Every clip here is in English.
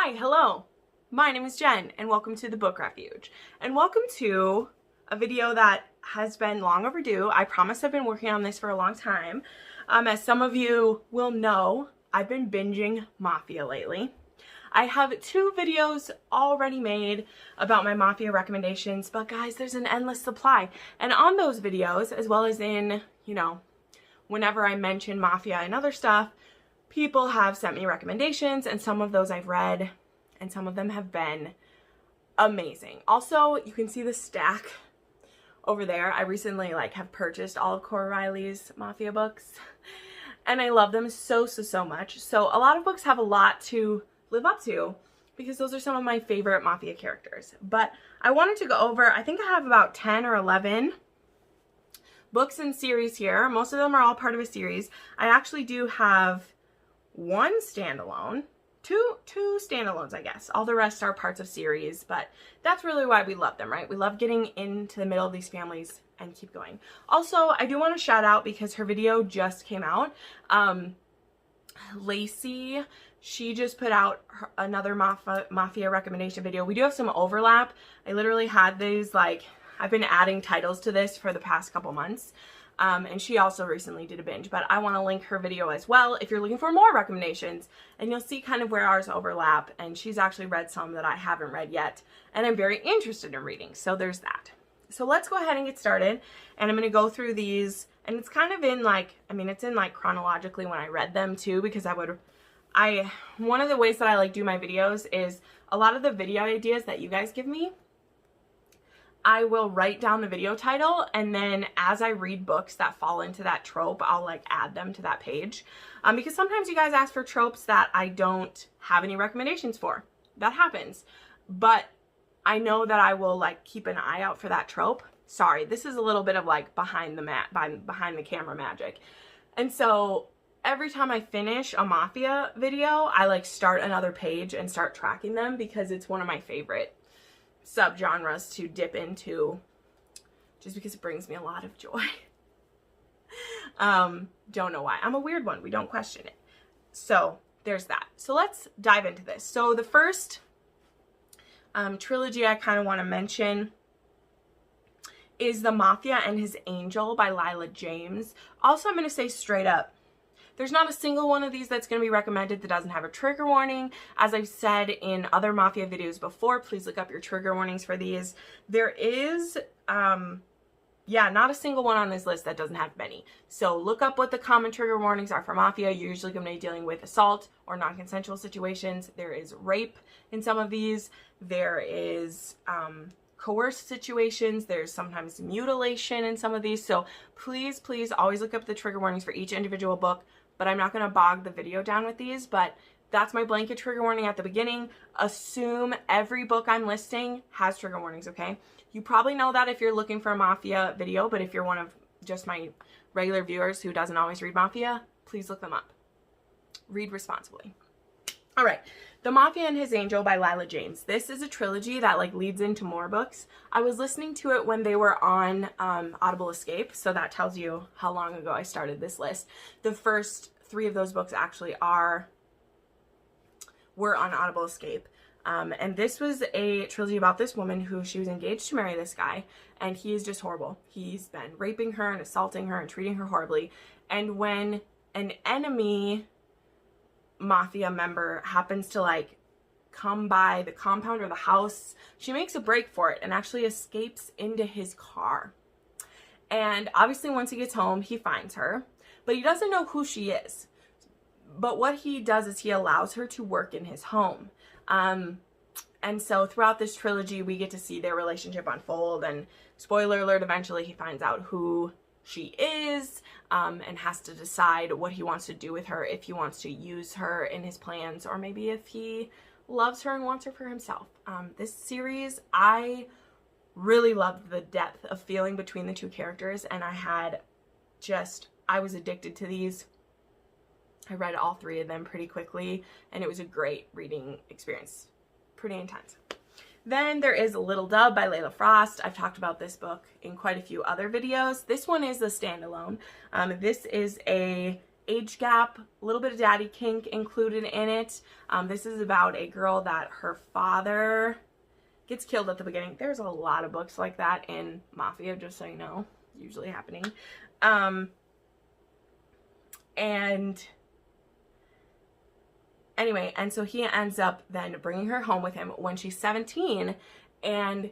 Hi, hello. My name is Jen and welcome to the Book Refuge. And welcome to a video that has been long overdue. I promise I've been working on this for a long time. As some of you will know, I've been binging Mafia lately. I have 2 videos already made about my Mafia recommendations, but guys, there's an endless supply. And on those videos, as well as in, whenever I mention Mafia and other stuff, people have sent me recommendations, and some of those I've read, and some of them have been amazing. Also, you can see the stack over there. I recently have purchased all of Cora Riley's Mafia books, and I love them so much. So a lot of books have a lot to live up to because those are some of my favorite Mafia characters. But I wanted to go over, I think I have about 10 or 11 books and series here. Most of them are all part of a series. I actually do have one standalone, two standalones, I guess. All the rest are parts of series, but that's really why we love them, right? We love getting into the middle of these families and keep going. Also, I do want to shout out because her video just came out. Lacey, she just put out another Mafia recommendation video. We do have some overlap. I literally had these, I've been adding titles to this for the past couple months. And she also recently did a binge, but I want to link her video as well if you're looking for more recommendations, and you'll see kind of where ours overlap, and she's actually read some that I haven't read yet, and I'm very interested in reading, so there's that. So let's go ahead and get started, and I'm going to go through these, and it's kind of in it's in chronologically when I read them too, because one of the ways that I do my videos is a lot of the video ideas that you guys give me, I will write down the video title, and then as I read books that fall into that trope, I'll add them to that page. Because sometimes you guys ask for tropes that I don't have any recommendations for. That happens. But I know that I will keep an eye out for that trope. Sorry, this is a little bit of behind the camera magic. And so every time I finish a Mafia video, I start another page and start tracking them because it's one of my favorite subgenres to dip into, just because it brings me a lot of joy. Don't know why. I'm a weird one. We don't question it. So there's that. So let's dive into this. So the first trilogy I kind of want to mention is The Mafia and His Angel by Lylah James. Also, I'm going to say straight up, there's not a single one of these that's going to be recommended that doesn't have a trigger warning. As I've said in other Mafia videos before, please look up your trigger warnings for these. There is, not a single one on this list that doesn't have many. So look up what the common trigger warnings are for Mafia. You're usually going to be dealing with assault or non-consensual situations. There is rape in some of these. There is coerced situations. There's sometimes mutilation in some of these. So please always look up the trigger warnings for each individual book. But I'm not going to bog the video down with these, but that's my blanket trigger warning at the beginning. Assume every book I'm listing has trigger warnings, okay? You probably know that if you're looking for a Mafia video, but if you're one of just my regular viewers who doesn't always read Mafia, please look them up. Read responsibly. All right, The Mafia and His Angel by Lylah James. This is a trilogy that leads into more books. I was listening to it when they were on Audible Escape, so that tells you how long ago I started this list. The first 3 of those books actually were on Audible Escape. And this was a trilogy about this woman who she was engaged to marry this guy, and he is just horrible. He's been raping her and assaulting her and treating her horribly. And when an enemy Mafia member happens to come by the compound or the house, she makes a break for it and actually escapes into his car. And obviously once he gets home, he finds her, but he doesn't know who she is. But what he does is he allows her to work in his home. And so throughout this trilogy, we get to see their relationship unfold, and spoiler alert, eventually he finds out who she is, and has to decide what he wants to do with her, if he wants to use her in his plans, or maybe if he loves her and wants her for himself. This series, I really loved the depth of feeling between the 2 characters, and I was addicted to these. I read all 3 of them pretty quickly, and it was a great reading experience. Pretty intense. Then there is Little Dove by Layla Frost. I've talked about this book in quite a few other videos. This one is a standalone. This is a age gap, a little bit of daddy kink included in it. This is about a girl that her father gets killed at the beginning. There's a lot of books like that in Mafia, just so you know, usually happening. And anyway, and so he ends up then bringing her home with him when she's 17, and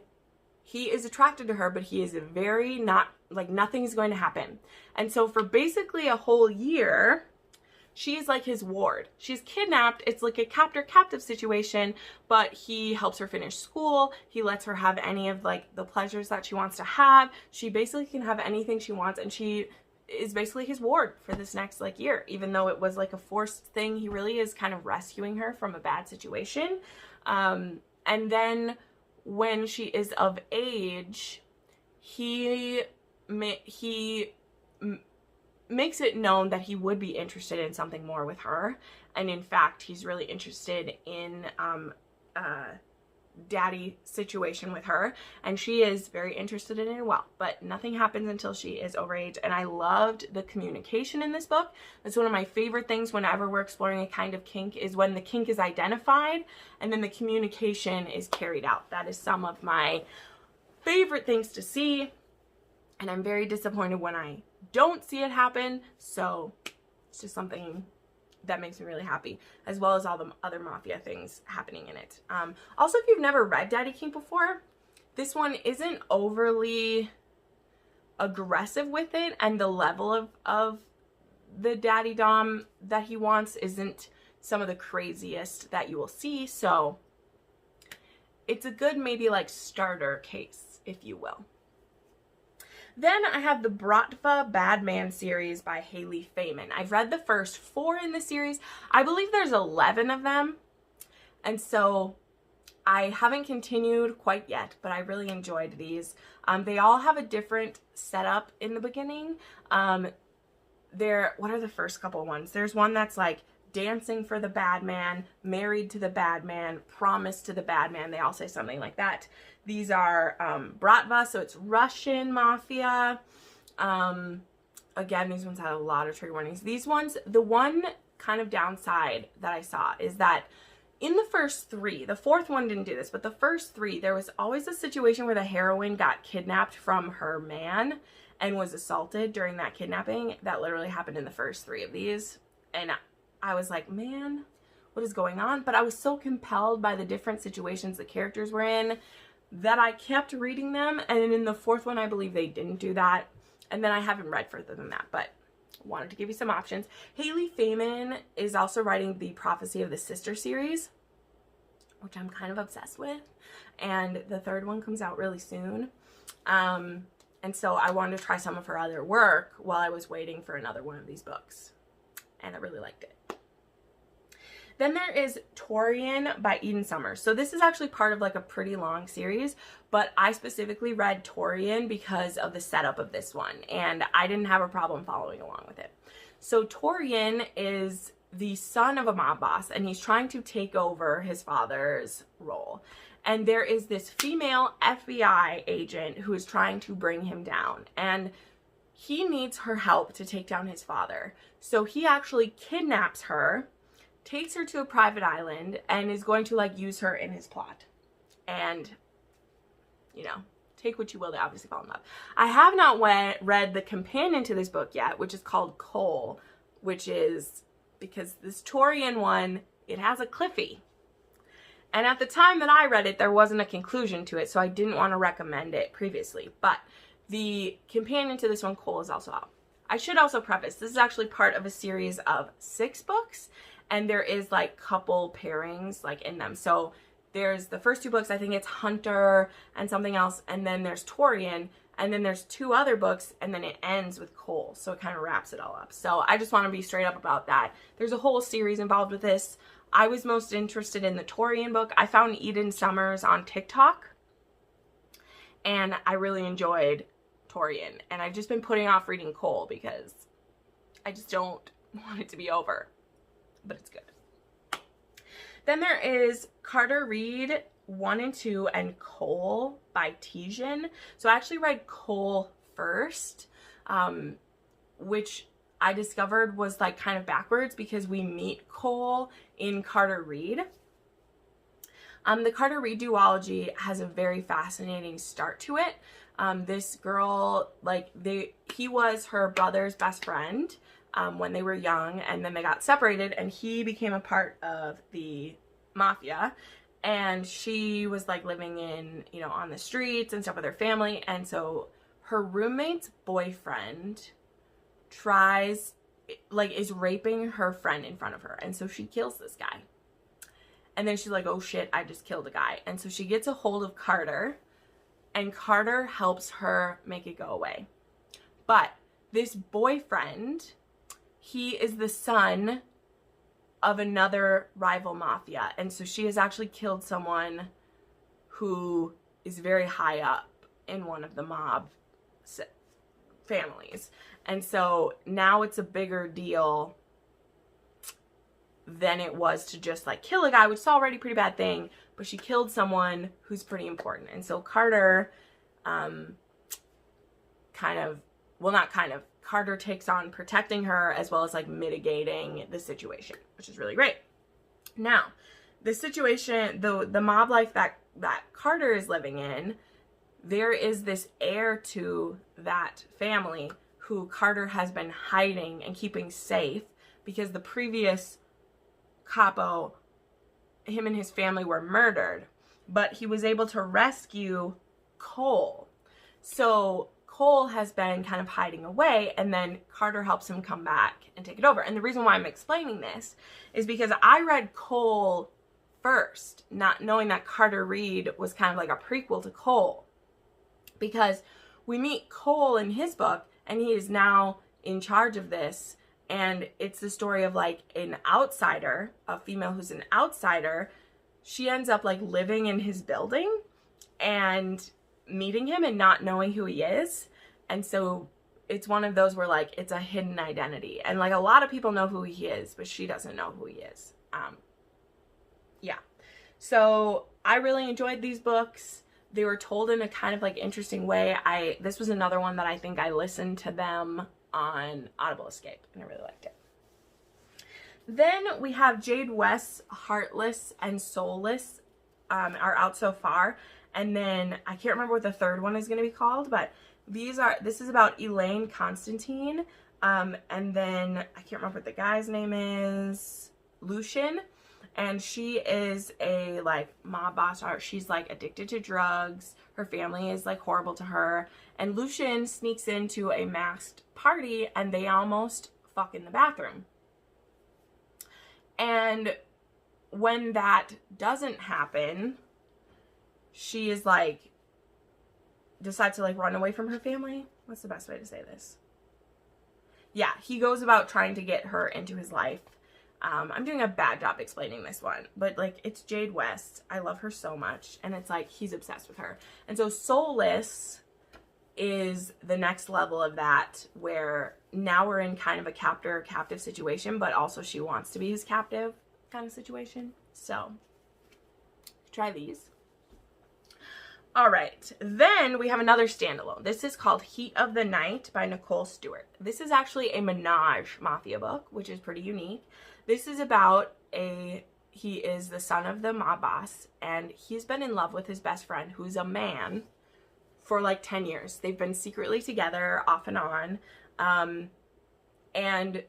he is attracted to her, but he is very not, like, nothing's going to happen. And so for basically a whole year, she's like his ward. She's kidnapped. It's like a captor-captive situation, but he helps her finish school. He lets her have any of, like, the pleasures that she wants to have. She basically can have anything she wants, and she is basically his ward for this next, like, year. Even though it was, like, a forced thing, he really is kind of rescuing her from a bad situation. And then when she is of age, he makes it known that he would be interested in something more with her. And in fact, he's really interested in daddy situation with her, and she is very interested in it. Well, but nothing happens until she is over age. And I loved the communication in this book. That's one of my favorite things whenever we're exploring a kind of kink, is when the kink is identified and then the communication is carried out. That is some of my favorite things to see, and I'm very disappointed when I don't see it happen. So it's just something that makes me really happy, as well as all the other Mafia things happening in it. Also, if you've never read Daddy Kink before, this one isn't overly aggressive with it, and the level of the daddy dom that he wants isn't some of the craziest that you will see. So it's a good, maybe, like, starter case, if you will. Then I have the Bratva Badman series by Hayley Faiman. I've read the first 4 in the series. I believe there's 11 of them. And so I haven't continued quite yet, but I really enjoyed these. They all have a different setup in the beginning. What are the first couple ones? There's one that's like dancing for the bad man, married to the bad man, promised to the bad man. They all say something like that. These are Bratva, so it's Russian Mafia. Again, these ones had a lot of trigger warnings. These ones, the one kind of downside that I saw is that in the first 3, the 4th one didn't do this, but the first 3, there was always a situation where the heroine got kidnapped from her man and was assaulted during that kidnapping. That literally happened in the first 3 of these. And I was like, man, what is going on? But I was so compelled by the different situations the characters were in that I kept reading them. And in the 4th one, I believe they didn't do that. And then I haven't read further than that, but wanted to give you some options. Hayley Faiman is also writing the Prophecy of the Sister series, which I'm kind of obsessed with. And the 3rd one comes out really soon. And so I wanted to try some of her other work while I was waiting for another one of these books. And I really liked it. Then there is Torian by Eden Summers. So this is actually part of, like, a pretty long series, but I specifically read Torian because of the setup of this one, and I didn't have a problem following along with it. So Torian is the son of a mob boss, and he's trying to take over his father's role. And there is this female FBI agent who is trying to bring him down, and he needs her help to take down his father. So he actually kidnaps her, takes her to a private island, and is going to, like, use her in his plot. And, you know, take what you will to obviously fall in love. I have not read the companion to this book yet, which is called Cole, which is because this Torian one, it has a Cliffy. And at the time that I read it, there wasn't a conclusion to it, so I didn't want to recommend it previously. But the companion to this one, Cole, is also out. I should also preface, this is actually part of a series of 6 books, and there is, like, couple pairings, like, in them. So there's the first 2 books, I think it's Hunter and something else, and then there's Torian, and then there's 2 other books, and then it ends with Cole. So it kind of wraps it all up. So I just want to be straight up about that. There's a whole series involved with this. I was most interested in the Torian book. I found Eden Summers on TikTok, and I really enjoyed Torian. And I've just been putting off reading Cole because I just don't want it to be over. But it's good. Then there is Carter Reed 1 and 2 and Cole by Tijan. So I actually read Cole first, which I discovered was like kind of backwards because we meet Cole in Carter Reed. The Carter Reed duology has a very fascinating start to it. This girl, like, he was her brother's best friend when they were young, and then they got separated, and he became a part of the Mafia, and she was like living in, you know, on the streets and stuff with her family, and so her roommate's boyfriend is raping her friend in front of her, and so she kills this guy. And then she's like, oh shit, I just killed a guy. And so she gets a hold of Carter, and Carter helps her make it go away. But this boyfriend, he is the son of another rival mafia. And so she has actually killed someone who is very high up in one of the mob families. And so now it's a bigger deal than it was to just like kill a guy, which is already a pretty bad thing, but she killed someone who's pretty important. And so Carter Carter takes on protecting her as well as like mitigating the situation, which is really great. Now, the situation, the mob life that Carter is living in, there is this heir to that family who Carter has been hiding and keeping safe because the previous capo, him and his family were murdered, but he was able to rescue Cole. So Cole has been kind of hiding away, and then Carter helps him come back and take it over. And the reason why I'm explaining this is because I read Cole first, not knowing that Carter Reed was kind of like a prequel to Cole. Because we meet Cole in his book, and he is now in charge of this. And it's the story of like an outsider, a female who's an outsider. She ends up like living in his building and meeting him and not knowing who he is. And so it's one of those where like it's a hidden identity. And like a lot of people know who he is, but she doesn't know who he is. Yeah. So I really enjoyed these books. They were told in a kind of like interesting way. This was another one that I think I listened to them on Audible Escape, and I really liked it. Then we have Jade West's Heartless and Soulless are out so far, and then I can't remember what the third one is going to be called, but this is about Elaine Constantine, and then I can't remember what the guy's name is, Lucian, and she is a like mob boss. She's like addicted to drugs. Her family is like horrible to her. And Lucian sneaks into a masked party and they almost fuck in the bathroom. And when that doesn't happen, she is like, decides to like run away from her family. What's the best way to say this? Yeah, he goes about trying to get her into his life. I'm doing a bad job explaining this one, but like it's Jade West. I love her so much, and it's like he's obsessed with her. And so Soulless is the next level of that, where now we're in kind of a captive situation, but also she wants to be his captive kind of situation. So try these. All right, then we have another standalone. This is called Heat of the Night by Nicole Stewart. This is actually a menage mafia book, which is pretty unique. This is about he is the son of the mob boss, and he's been in love with his best friend, who's a man, for like 10 years. They've been secretly together off and on. And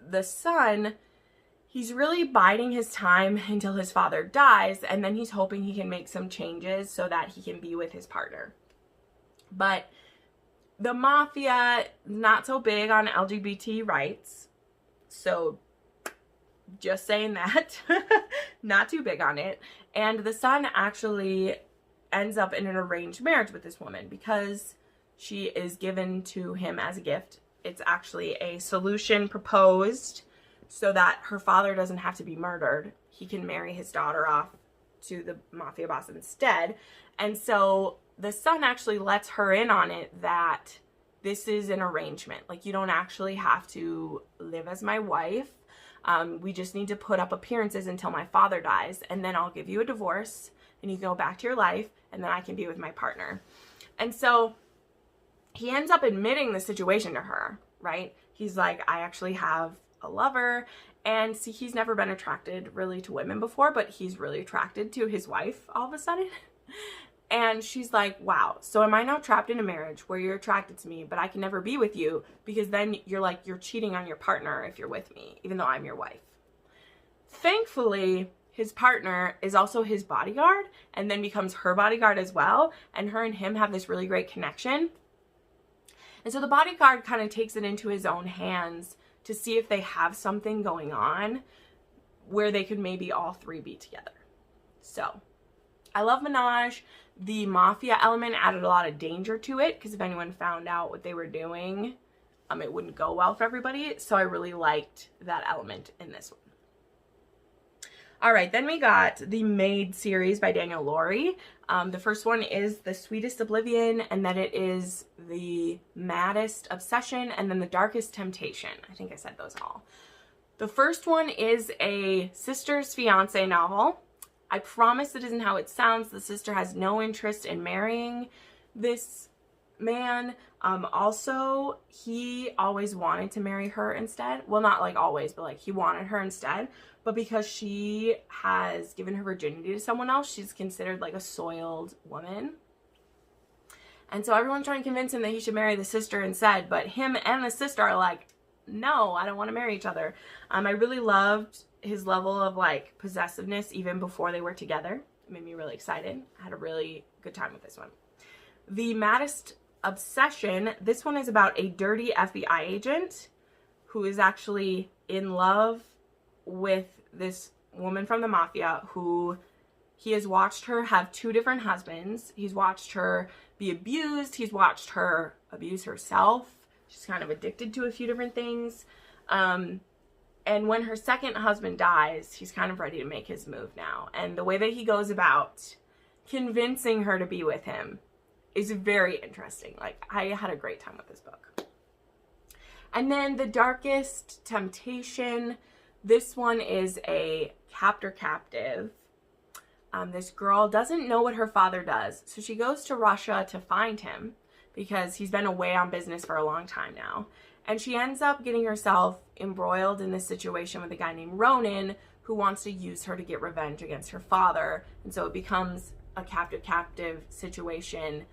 the son, he's really biding his time until his father dies, and then he's hoping he can make some changes so that he can be with his partner. But the mafia, not so big on LGBT rights, so just saying that, not too big on it. And the son actually ends up in an arranged marriage with this woman because she is given to him as a gift. It's actually a solution proposed so that her father doesn't have to be murdered. He can marry his daughter off to the mafia boss instead. And so the son actually lets her in on it that this is an arrangement. Like, you don't actually have to live as my wife. We just need to put up appearances until my father dies, and then I'll give you a divorce and you can go back to your life, and then I can be with my partner. And so he ends up admitting the situation to her, right? he's like, I actually have a lover. And see, he's never been attracted really to women before, but he's really attracted to his wife all of a sudden. And she's like, wow, so am I now trapped in a marriage where you're attracted to me, but I can never be with you because then you're cheating on your partner if you're with me, even though I'm your wife. Thankfully, his partner is also his bodyguard and then becomes her bodyguard as well. And her and him have this really great connection. And so the bodyguard kind of takes it into his own hands to see if they have something going on where they could maybe all three be together. So I love Menage. The Mafia element added a lot of danger to it because if anyone found out what they were doing, it wouldn't go well for everybody. So I really liked that element in this one. All right, then we got the Maid series by Danielle Laurie. The first one is The Sweetest Oblivion, and then it is The Maddest Obsession, and then The Darkest Temptation. I think I said those all. The first one is a sister's fiance novel. I promise it isn't how it sounds. The sister has no interest in marrying this man. Also, he always wanted to marry her instead. Well, not like always, but like he wanted her instead. But because she has given her virginity to someone else, she's considered like a soiled woman. And so everyone's trying to convince him that he should marry the sister instead. But him and the sister are like, no, I don't want to marry each other. I really loved his level of like possessiveness even before they were together. It made me really excited. I had a really good time with this one. The Maddest Obsession. This one is about a dirty FBI agent who is actually in love with this woman from the Mafia who he has watched her have 2 different husbands. He's watched her be abused. He's watched her abuse herself. She's kind of addicted to a few different things. And when her second husband dies, he's kind of ready to make his move now. And the way that he goes about convincing her to be with him is very interesting. Like, I had a great time with this book. And then The Darkest Temptation. This one is a captor-captive. This girl doesn't know what her father does. So she goes to Russia to find him because he's been away on business for a long time now. And she ends up getting herself embroiled in this situation with a guy named Ronan who wants to use her to get revenge against her father. And so it becomes a captive situation,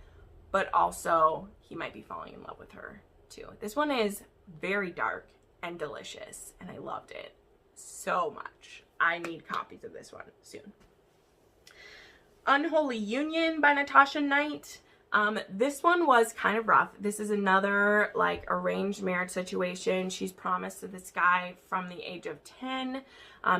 but also he might be falling in love with her too. This one is very dark and delicious, and I loved it so much. I need copies of this one soon. Unholy Union by Natasha Knight. This one was kind of rough. This is another like arranged marriage situation. She's promised to this guy from the age of 10.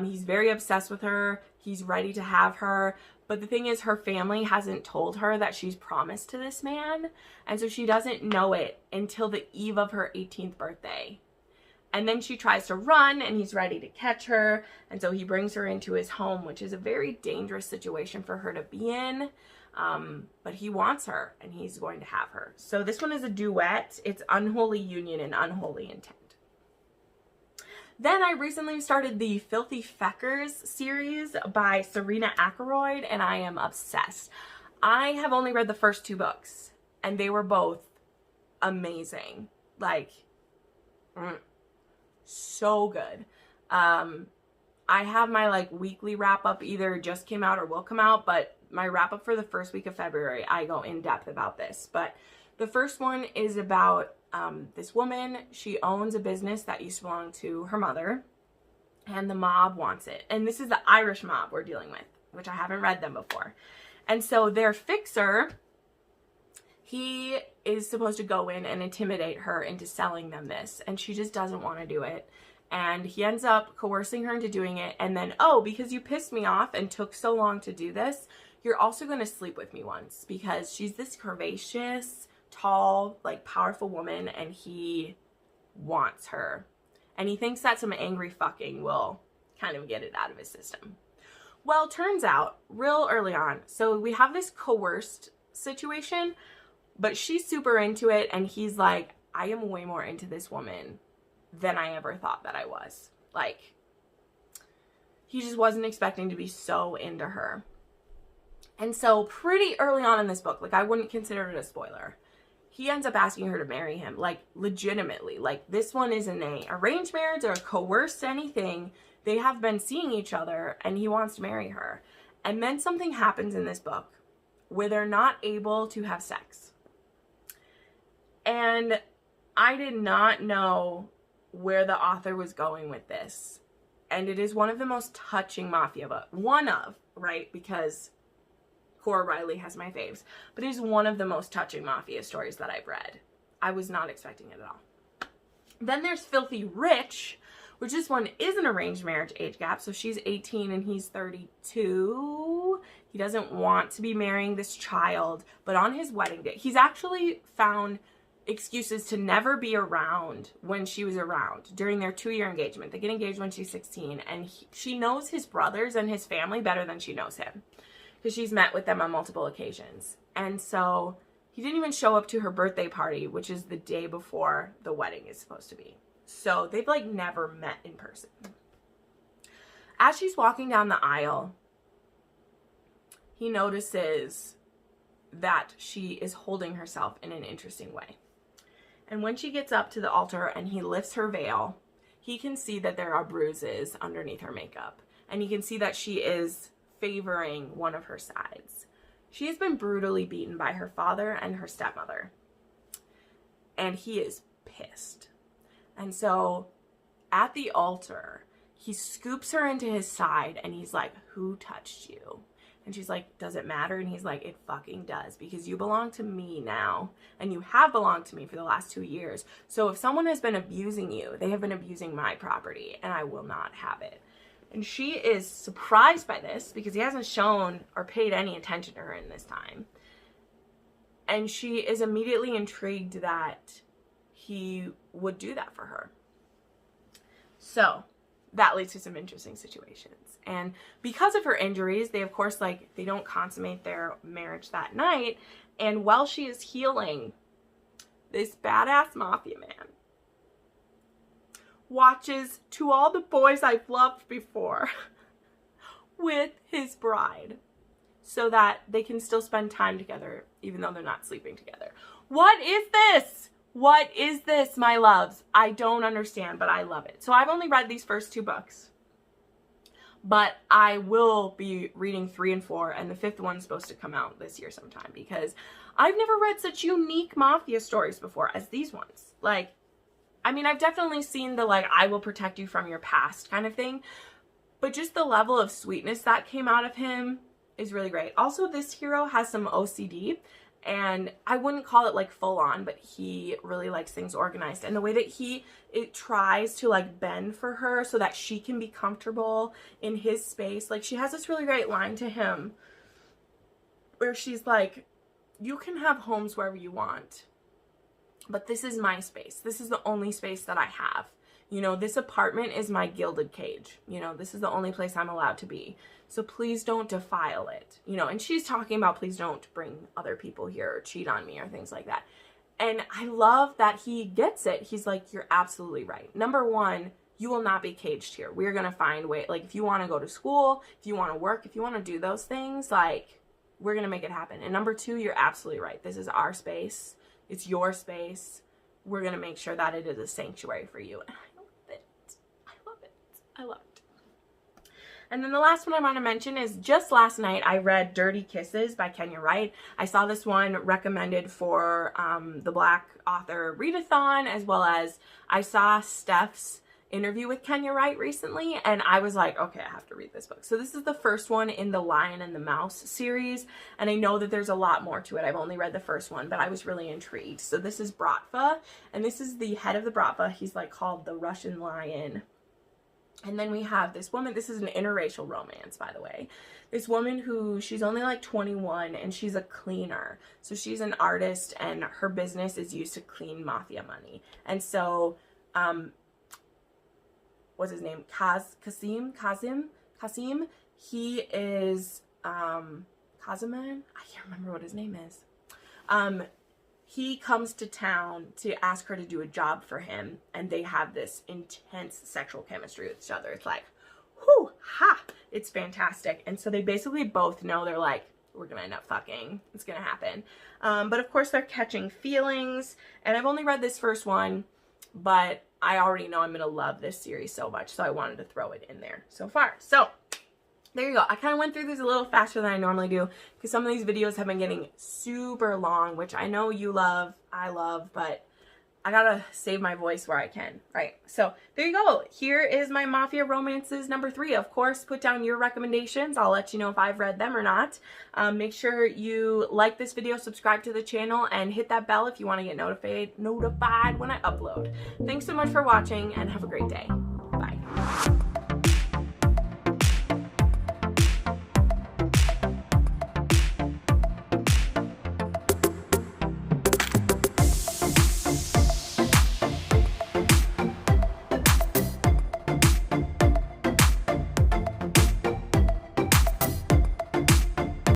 He's very obsessed with her. He's ready to have her. But the thing is, her family hasn't told her that she's promised to this man. And so she doesn't know it until the eve of her 18th birthday. And then she tries to run and he's ready to catch her. And so he brings her into his home, which is a very dangerous situation for her to be in. But he wants her and he's going to have her. So this one is a duet. It's Unholy Union and Unholy Intent. Then I recently started the Filthy Feckers series by Serena Akeroyd, and I am obsessed. I have only read the first 2 books and they were both amazing. Like, so good. I have my like weekly wrap up, either just came out or will come out, but my wrap up for the first week of February, I go in depth about this. But the first one is about this woman. She owns a business that used to belong to her mother, and the mob wants it. And this is the Irish mob we're dealing with, which I haven't read them before. And so their fixer, he is supposed to go in and intimidate her into selling them this, and she just doesn't want to do it. And he ends up coercing her into doing it, and then, oh, because you pissed me off and took so long to do this, you're also going to sleep with me once, because she's this curvaceous, tall, like powerful woman, and he wants her. And he thinks that some angry fucking will kind of get it out of his system. Well, turns out, real early on, so we have this coerced situation, but she's super into it, and he's like, I am way more into this woman than I ever thought that I was. Like, he just wasn't expecting to be so into her. And so pretty early on in this book, like I wouldn't consider it a spoiler, he ends up asking her to marry him, like, legitimately. Like, this one isn't a arranged marriage or coerced anything. They have been seeing each other, and he wants to marry her. And then something happens in this book where they're not able to have sex. And I did not know where the author was going with this. And it is one of the most touching Mafia books. One of, right? Because Cora Riley has my faves. But it is one of the most touching Mafia stories that I've read. I was not expecting it at all. Then there's Filthy Rich, which this one is an arranged marriage age gap. So she's 18 and he's 32. He doesn't want to be marrying this child. But on his wedding day, he's actually found excuses to never be around when she was around during their 2-year engagement. They get engaged when she's 16. And she knows his brothers and his family better than she knows him, because she's met with them on multiple occasions. And so he didn't even show up to her birthday party, which is the day before the wedding is supposed to be. So they've like never met in person. As she's walking down the aisle, he notices that she is holding herself in an interesting way. And when she gets up to the altar and he lifts her veil, he can see that there are bruises underneath her makeup. And he can see that she is favoring one of her sides. She has been brutally beaten by her father and her stepmother. And he is pissed. And so at the altar, he scoops her into his side and he's like, "Who touched you?" And she's like, "Does it matter?" And he's like, "It fucking does, because you belong to me now. And you have belonged to me for the last 2 years. So if someone has been abusing you, they have been abusing my property, and I will not have it." And she is surprised by this because he hasn't shown or paid any attention to her in this time. And she is immediately intrigued that he would do that for her. So that leads to some interesting situations. And because of her injuries, they of course, like, they don't consummate their marriage that night. And while she is healing, this badass mafia man watches To All the Boys I've Loved Before with his bride so that they can still spend time together even though they're not sleeping together. What is this? What is this, my loves? I don't understand, but I love it. So I've only read these first 2 books, but I will be reading 3 and 4, and the 5th one's supposed to come out this year sometime, because I've never read such unique mafia stories before as these ones. Like, I mean, I've definitely seen the, like, I will protect you from your past kind of thing, but just the level of sweetness that came out of him is really great. Also, this hero has some OCD, and I wouldn't call it like full on, but he really likes things organized. And the way that it tries to like bend for her so that she can be comfortable in his space. Like, she has this really great line to him where she's like, "You can have homes wherever you want, but this is my space. This is the only space that I have. You know, this apartment is my gilded cage. You know, this is the only place I'm allowed to be. So please don't defile it." You know, and she's talking about, please don't bring other people here or cheat on me or things like that. And I love that he gets it. He's like, "You're absolutely right. Number one, you will not be caged here. We're going to find a way. Like, if you want to go to school, if you want to work, if you want to do those things, like, we're going to make it happen. And number two, you're absolutely right. This is our space. It's your space. We're going to make sure that it is a sanctuary for you." And I love it. I love it. I love it. And then the last one I want to mention is, just last night I read Dirty Kisses by Kenya Wright. I saw this one recommended for the Black author readathon, as well as I saw Steph's interview with Kenya Wright recently, and I was like, okay, I have to read this book. So this is the first one in the Lion and the Mouse series, and I know that there's a lot more to it. I've only read the first one, but I was really intrigued. So this is Bratva, and this is the head of the Bratva. He's like called the Russian Lion. And then we have this woman. This is an interracial romance, by the way. This woman who, she's only like 21, and she's a cleaner. So she's an artist, and her business is used to clean mafia money. And so, what's his name? Kasim. He is, Kaziman? I can't remember what his name is. He comes to town to ask her to do a job for him, and they have this intense sexual chemistry with each other. It's like, whoo, ha! It's fantastic. And so they basically both know, they're like, we're gonna end up fucking. It's gonna happen. But of course they're catching feelings, and I've only read this first one, but I already know I'm gonna love this series so much, so I wanted to throw it in there so far. So there you go. I kind of went through these a little faster than I normally do because some of these videos have been getting super long, which I know you love, I love, but I gotta save my voice where I can, right? So there you go. Here is my Mafia romances number 3. Of course, put down your recommendations. I'll let you know if I've read them or not. Make sure you like this video, subscribe to the channel, and hit that bell if you want to get notified when I upload. Thanks so much for watching, and have a great day. Bye.